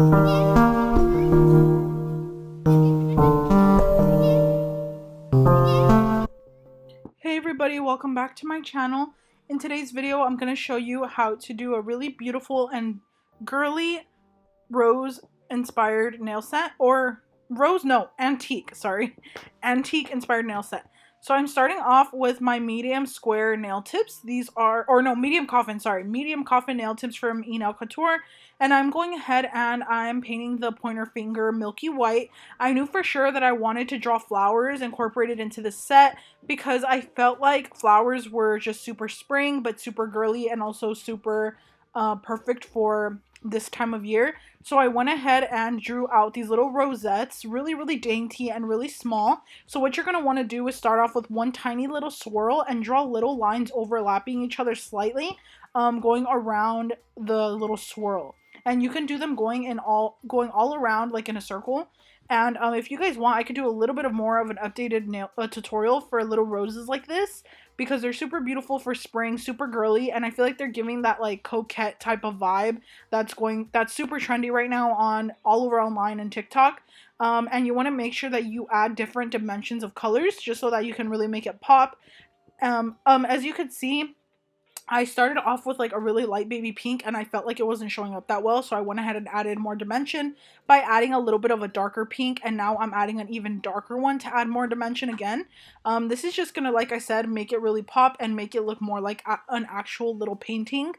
Hey everybody, welcome back to my channel. In today's video, I'm going to show you how to do a really beautiful and girly rose inspired nail set, or antique, sorry, antique inspired nail set. So I'm starting off with my medium square nail tips. These are, or no, medium coffin, sorry, medium coffin nail tips from enailcouture. And I'm going ahead and I'm painting the pointer finger milky white. I knew for sure that I wanted to draw flowers incorporated into the set because I felt like flowers were just super spring, but super girly and also super perfect for this time of year. So I went ahead and drew out these little rosettes, really dainty and really small. So what you're going to want to do is start off with one tiny little swirl and draw little lines overlapping each other slightly, going around the little swirl. And you can do them going all around, like in a circle. And if you guys want, I could do a little bit of more of an updated nail tutorial for little roses like this, because they're super beautiful for spring, super girly, and I feel like they're giving that like coquette type of vibe that's super trendy right now on all over online and TikTok. And you want to make sure that you add different dimensions of colors just so that you can really make it pop. As you can see, I started off with like a really light baby pink and I felt like it wasn't showing up that well, so I went ahead and added more dimension by adding a little bit of a darker pink, and now I'm adding an even darker one to add more dimension again. This is just gonna, like I said, make it really pop and make it look more like an actual little painting.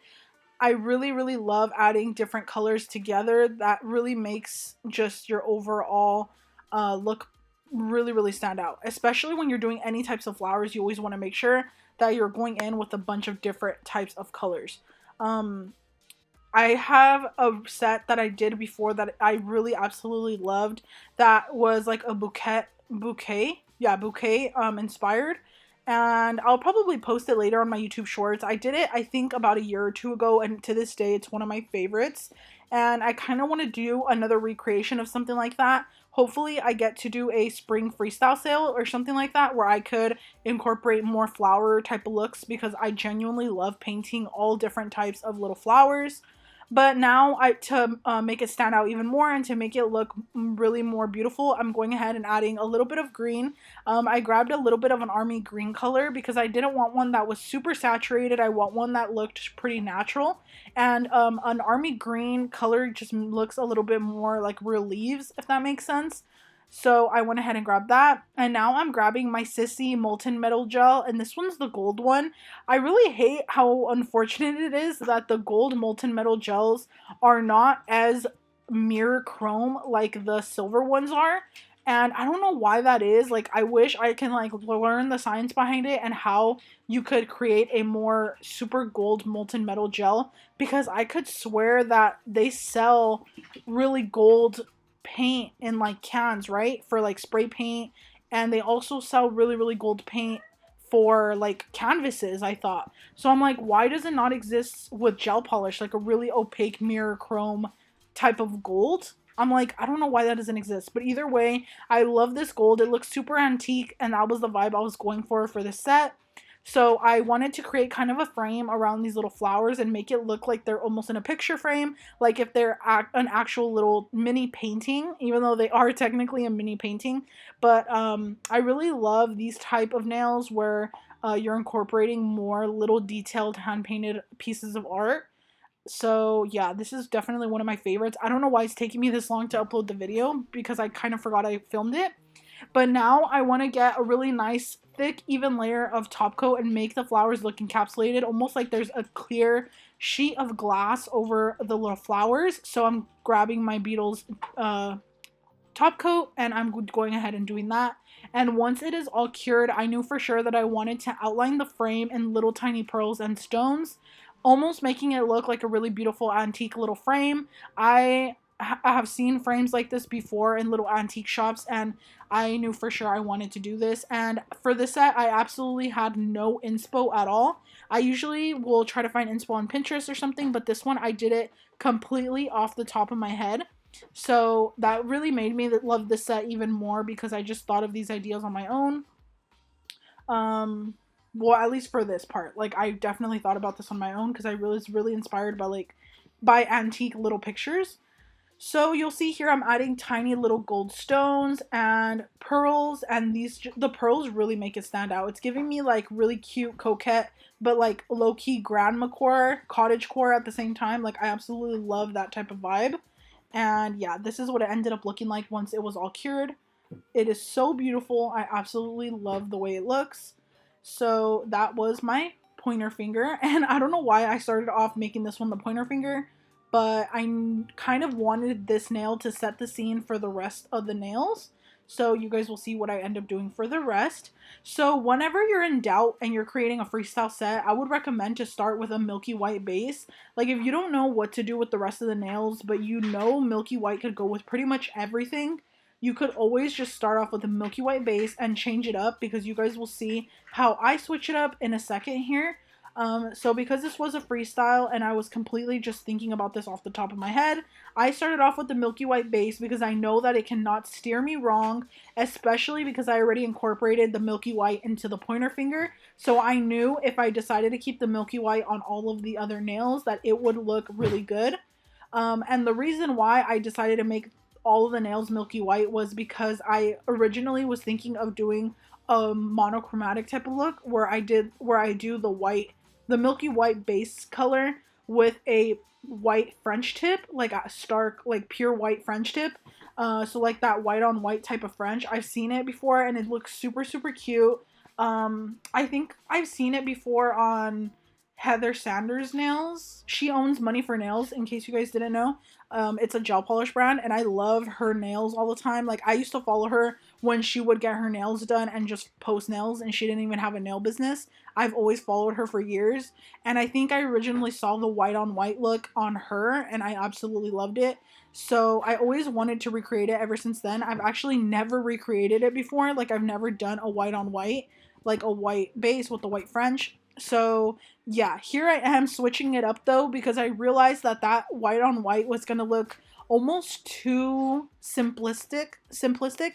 I really love adding different colors together. That really makes just your overall look really stand out, especially when you're doing any types of flowers. You always want to make sure that you're going in with a bunch of different types of colors. I have a set that I did before that I really absolutely loved, that was like a bouquet inspired, and I'll probably post it later on my YouTube shorts. I did it, I think, about a year or two ago, and to this day it's one of my favorites, and I kind of want to do another recreation of something like that. Hopefully I get to do a spring freestyle sale or something like that where I could incorporate more flower type of looks, because I genuinely love painting all different types of little flowers. But now to make it stand out even more and to make it look really more beautiful, I'm going ahead and adding a little bit of green. I grabbed a little bit of an army green color because I didn't want one that was super saturated. I want one that looked pretty natural. And an army green color just looks a little bit more like real leaves, if that makes sense. So I went ahead and grabbed that, and now I'm grabbing my Sissi molten metal gel, and this one's the gold one. I really hate how unfortunate it is that the gold molten metal gels are not as mirror chrome like the silver ones are, and I don't know why that is. Like, I wish I can like learn the science behind it and how you could create a more super gold molten metal gel, because I could swear that they sell really gold paint in like cans, right, for like spray paint, and they also sell really gold paint for like canvases, I thought. So I'm like, why does it not exist with gel polish, like a really opaque mirror chrome type of gold? I'm like, I don't know why that doesn't exist, but either way, I love this gold. It looks super antique, and that was the vibe I was going for this set. So I wanted to create kind of a frame around these little flowers and make it look like they're almost in a picture frame, like if they're an actual little mini painting, even though they are technically a mini painting. But I really love these type of nails where you're incorporating more little detailed hand-painted pieces of art. So yeah, this is definitely one of my favorites. I don't know why it's taking me this long to upload the video, because I kind of forgot I filmed it. But now I want to get a really nice thick even layer of top coat and make the flowers look encapsulated, almost like there's a clear sheet of glass over the little flowers. So I'm grabbing my Beetles top coat and I'm going ahead and doing that. And once it is all cured, I knew for sure that I wanted to outline the frame in little tiny pearls and stones, almost making it look like a really beautiful antique little frame. I have seen frames like this before in little antique shops, and I knew for sure I wanted to do this. And for this set, I absolutely had no inspo at all. I usually will try to find inspo on Pinterest or something, but this one I did it completely off the top of my head. So that really made me love this set even more, because I just thought of these ideas on my own. Well, at least for this part, like I definitely thought about this on my own, because I was really inspired by by antique little pictures. So you'll see here I'm adding tiny little gold stones and pearls, and the pearls really make it stand out. It's giving me like really cute coquette, but like low-key grandma core, cottage core at the same time. Like I absolutely love that type of vibe. And yeah, this is what it ended up looking like once it was all cured. It is so beautiful. I absolutely love the way it looks. So that was my pointer finger. And I don't know why I started off making this one the pointer finger, but I kind of wanted this nail to set the scene for the rest of the nails. So you guys will see what I end up doing for the rest. So whenever you're in doubt and you're creating a freestyle set, I would recommend to start with a milky white base. Like if you don't know what to do with the rest of the nails, but you know milky white could go with pretty much everything, you could always just start off with a milky white base and change it up, because you guys will see how I switch it up in a second here. So because this was a freestyle and I was completely just thinking about this off the top of my head, I started off with the milky white base because I know that it cannot steer me wrong, especially because I already incorporated the milky white into the pointer finger. So I knew if I decided to keep the milky white on all of the other nails that it would look really good. And the reason why I decided to make all of the nails milky white was because I originally was thinking of doing a monochromatic type of look where I do the milky white base color with a white French tip, like a stark, like pure white French tip. So like that white on white type of French. I've seen it before and it looks super, super cute. I think I've seen it before on Heather Sanders nails. She owns Money for Nails, in case you guys didn't know. It's a gel polish brand and I love her nails all the time. Like I used to follow her when she would get her nails done and just post nails, and she didn't even have a nail business. I've always followed her for years, and I think I originally saw the white on white look on her and I absolutely loved it. So I always wanted to recreate it ever since then. I've actually never recreated it before. Like I've never done a white on white, like a white base with the white French. So yeah, here I am switching it up though, because I realized that that white on white was going to look almost too simplistic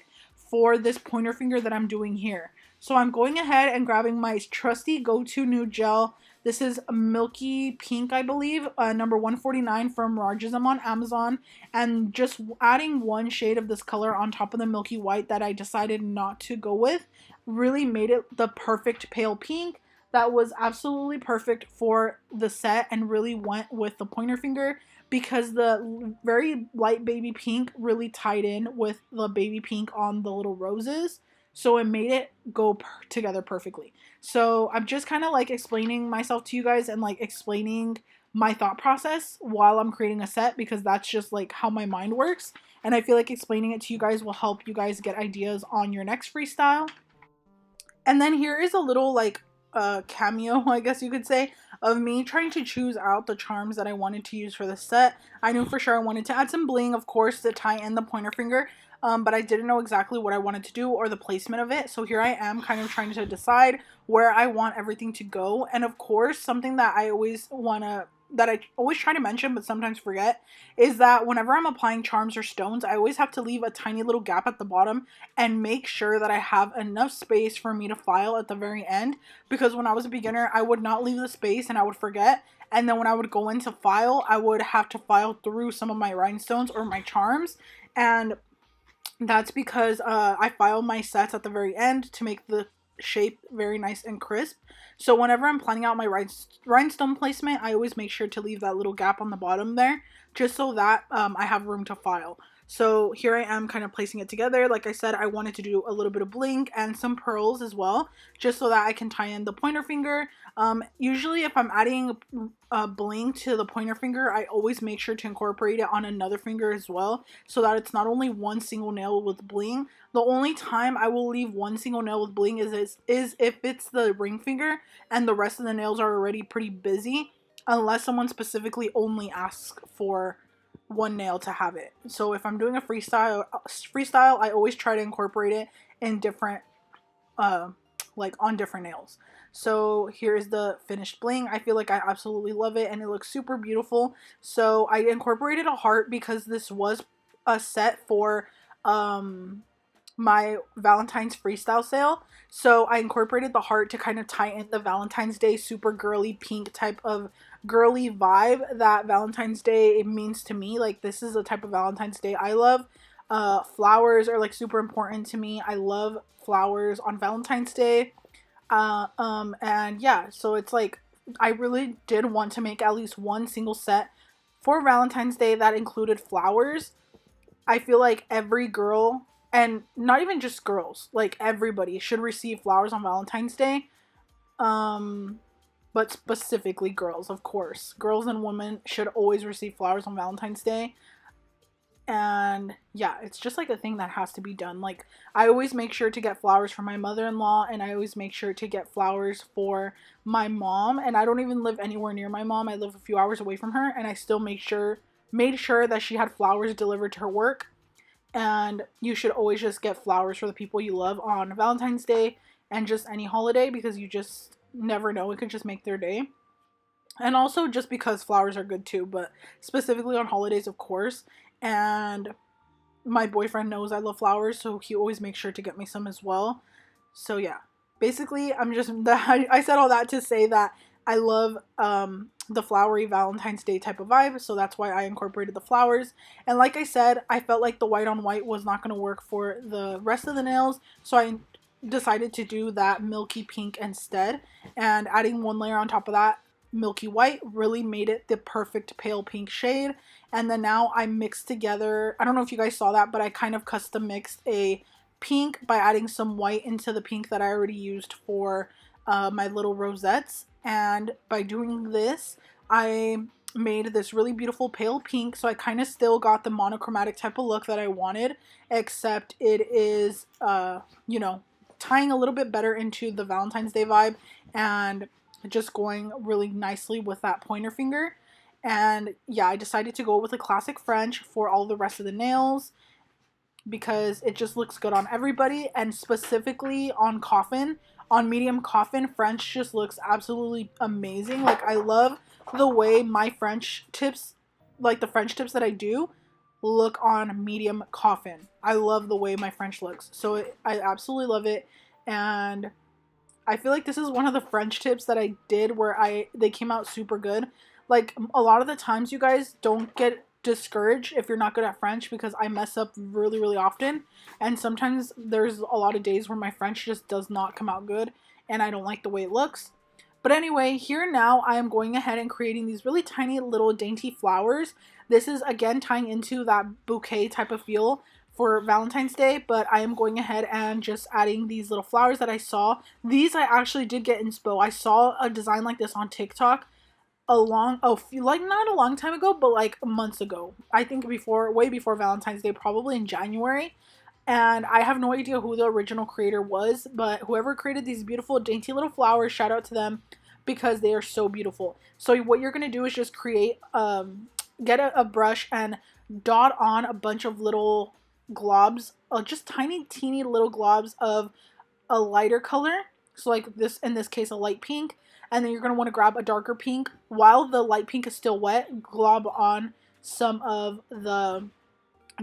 for this pointer finger that I'm doing here. So I'm going ahead and grabbing my trusty go-to nude gel. This is Milky Pink, I believe, number 149 from Rajism on Amazon, and just adding one shade of this color on top of the milky white that I decided not to go with really made it the perfect pale pink that was absolutely perfect for the set and really went with the pointer finger, because the very light baby pink really tied in with the baby pink on the little roses. So it made it go together perfectly. So I'm just kind of like explaining myself to you guys and like explaining my thought process while I'm creating a set, because that's just like how my mind works. And I feel like explaining it to you guys will help you guys get ideas on your next freestyle. And then here is a little like cameo, I guess you could say, of me trying to choose out the charms that I wanted to use for the set. I knew for sure I wanted to add some bling, of course, to tie in the pointer finger, but I didn't know exactly what I wanted to do or the placement of it. So here I am kind of trying to decide where I want everything to go. And of course, something that I always try to mention but sometimes forget is that whenever I'm applying charms or stones, I always have to leave a tiny little gap at the bottom and make sure that I have enough space for me to file at the very end, because when I was a beginner I would not leave the space and I would forget, and then when I would go in to file I would have to file through some of my rhinestones or my charms, and that's because I file my sets at the very end to make the shape very nice and crisp. So whenever I'm planning out my rhinestone placement, I always make sure to leave that little gap on the bottom there, just so that I have room to file. So here I am kind of placing it together. Like I said, I wanted to do a little bit of bling and some pearls as well, just so that I can tie in the pointer finger. Usually if I'm adding bling to the pointer finger, I always make sure to incorporate it on another finger as well, so that it's not only one single nail with bling. The only time I will leave one single nail with bling is if it's the ring finger and the rest of the nails are already pretty busy, unless someone specifically only asks for one nail to have it. So if I'm doing a freestyle, I always try to incorporate it in different like on different nails. So here is the finished bling. I feel like I absolutely love it and it looks super beautiful. So I incorporated a heart because this was a set for my Valentine's freestyle sale. So I incorporated the heart to kind of tie in the Valentine's Day super girly pink type of girly vibe that Valentine's Day means to me. Like, this is the type of Valentine's Day I love. Flowers are like super important to me. I love flowers on Valentine's Day. And yeah, so it's like I really did want to make at least one single set for Valentine's Day that included flowers. I feel like every girl, and not even just girls, like everybody should receive flowers on Valentine's Day. Um, but specifically girls, of course. Girls and women should always receive flowers on Valentine's Day. And yeah, it's just like a thing that has to be done. Like, I always make sure to get flowers for my mother-in-law, and I always make sure to get flowers for my mom. And I don't even live anywhere near my mom. I live a few hours away from her, and I still made sure that she had flowers delivered to her work. And you should always just get flowers for the people you love on Valentine's Day and just any holiday, because you just never know, it could just make their day. And also just because flowers are good too, but specifically on holidays, of course. And my boyfriend knows I love flowers, so he always makes sure to get me some as well. So yeah, basically I said all that to say that I love the flowery Valentine's Day type of vibe, so that's why I incorporated the flowers. And like I said, I felt like the white on white was not going to work for the rest of the nails, so I decided to do that milky pink instead, and adding one layer on top of that milky white really made it the perfect pale pink shade. And then now I mixed together, I don't know if you guys saw that, but I kind of custom mixed a pink by adding some white into the pink that I already used for my little rosettes. And by doing this, I made this really beautiful pale pink. So I kind of still got the monochromatic type of look that I wanted, except it is, you know, tying a little bit better into the Valentine's Day vibe and just going really nicely with that pointer finger. And yeah, I decided to go with a classic French for all the rest of the nails because it just looks good on everybody, and specifically on coffin, on medium coffin, French just looks absolutely amazing. Like, I love the way my French tips, like the French tips that I do, look on medium coffin. I love the way my French looks, so I absolutely love it. And I feel like this is one of the French tips that I did where they came out super good. Like, a lot of the times, you guys, don't get discouraged if you're not good at French, because I mess up really, really often. And sometimes there's a lot of days where my French just does not come out good and I don't like the way it looks. But anyway, here now I am going ahead and creating these really tiny little dainty flowers. This is again tying into that bouquet type of feel for Valentine's Day, but I am going ahead and just adding these little flowers that I saw. These I actually did get inspo. I saw a design like this on TikTok not a long time ago, but like months ago. I think way before Valentine's Day, probably in January. And I have no idea who the original creator was, but whoever created these beautiful dainty little flowers, shout out to them, because they are so beautiful. So what you're gonna do is just create get a brush and dot on a bunch of little globs, just tiny teeny little globs of a lighter color. So like this, in this case, a light pink. And then you're going to want to grab a darker pink. While the light pink is still wet, glob on some of the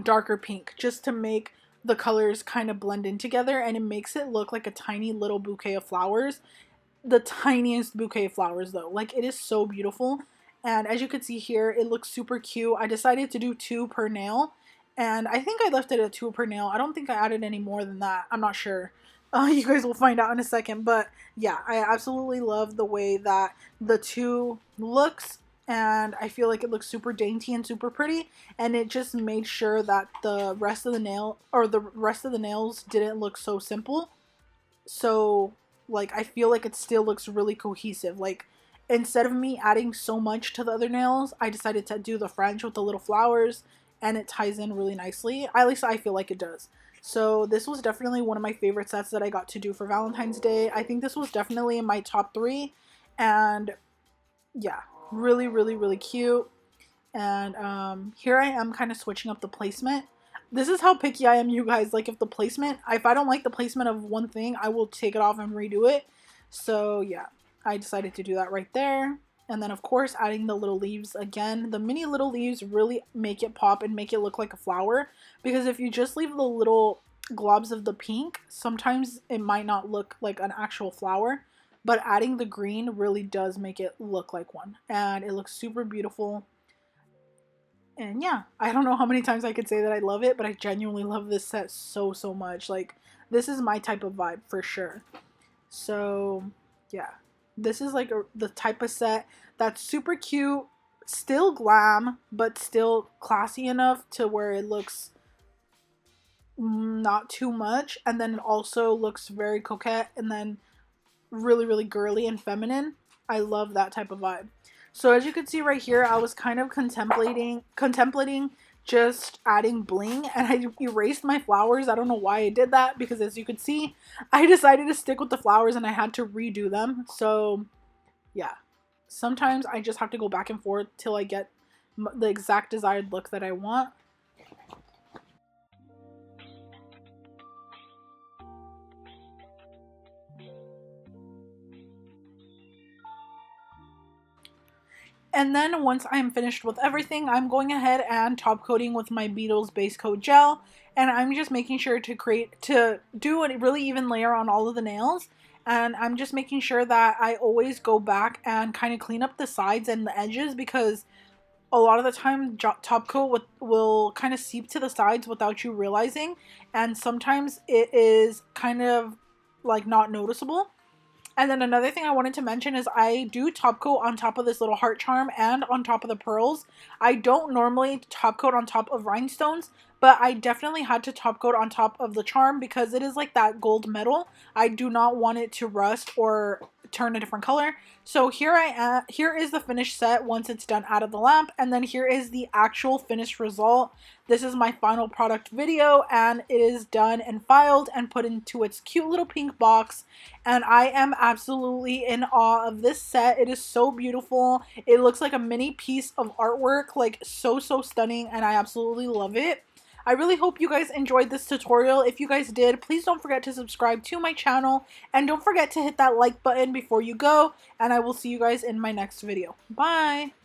darker pink just to make the colors kind of blend in together, and it makes it look like a tiny little bouquet of flowers. The tiniest bouquet of flowers though. Like, it is so beautiful. And as you can see here, it looks super cute. I decided to do 2 per nail, and I think I left it at 2 per nail. I don't think I added any more than that. I'm not sure. You guys will find out in a second. But yeah, I absolutely love the way that the 2 looks, and I feel like it looks super dainty and super pretty, and it just made sure that the rest of the nails didn't look so simple. So like, I feel like it still looks really cohesive. Like, instead of me adding so much to the other nails, I decided to do the French with the little flowers, and it ties in really nicely. At least I feel like it does. So this was definitely one of my favorite sets that I got to do for Valentine's Day. I think this was definitely in my top 3. And yeah, really, really, really cute. And here I am kind of switching up the placement. This is how picky I am, you guys. Like, if I don't like the placement of one thing, I will take it off and redo it. So yeah, I decided to do that right there. And then, of course, adding the little leaves again. The mini little leaves really make it pop and make it look like a flower. Because if you just leave the little globs of the pink, sometimes it might not look like an actual flower. but adding the green really does make it look like one, and it looks super beautiful. And yeah, I don't know how many times I could say that I love it, but I genuinely love this set so much. Like, this is my type of vibe for sure. So yeah, this is like the type of set that's super cute, still glam, but still classy enough to where it looks not too much, and then it also looks very coquette, and then really girly and feminine. I love that type of vibe. So as you can see right here, I was kind of contemplating just adding bling, and I erased my flowers. I don't know why I did that, because as you can see, I decided to stick with the flowers and I had to redo them. So yeah, sometimes I just have to go back and forth till I get the exact desired look that I want. And then once I'm finished with everything, I'm going ahead and top coating with my Beetles base coat gel. And I'm just making sure to do a really even layer on all of the nails. And I'm just making sure that I always go back and kind of clean up the sides and the edges, because a lot of the time top coat will kind of seep to the sides without you realizing. And sometimes it is kind of like not noticeable. And then another thing I wanted to mention is I do top coat on top of this little heart charm and on top of the pearls. I don't normally top coat on top of rhinestones, but I definitely had to top coat on top of the charm because it is like that gold metal. I do not want it to rust or turn a different color. So here here is the finished set once it's done out of the lamp, and then here is the actual finished result. This is my final product video, and it is done and filed and put into its cute little pink box, and I am absolutely in awe of this set. It is so beautiful. It looks like a mini piece of artwork, like so stunning, and I absolutely love it. I really hope you guys enjoyed this tutorial. If you guys did, please don't forget to subscribe to my channel, and don't forget to hit that like button before you go, and I will see you guys in my next video. Bye!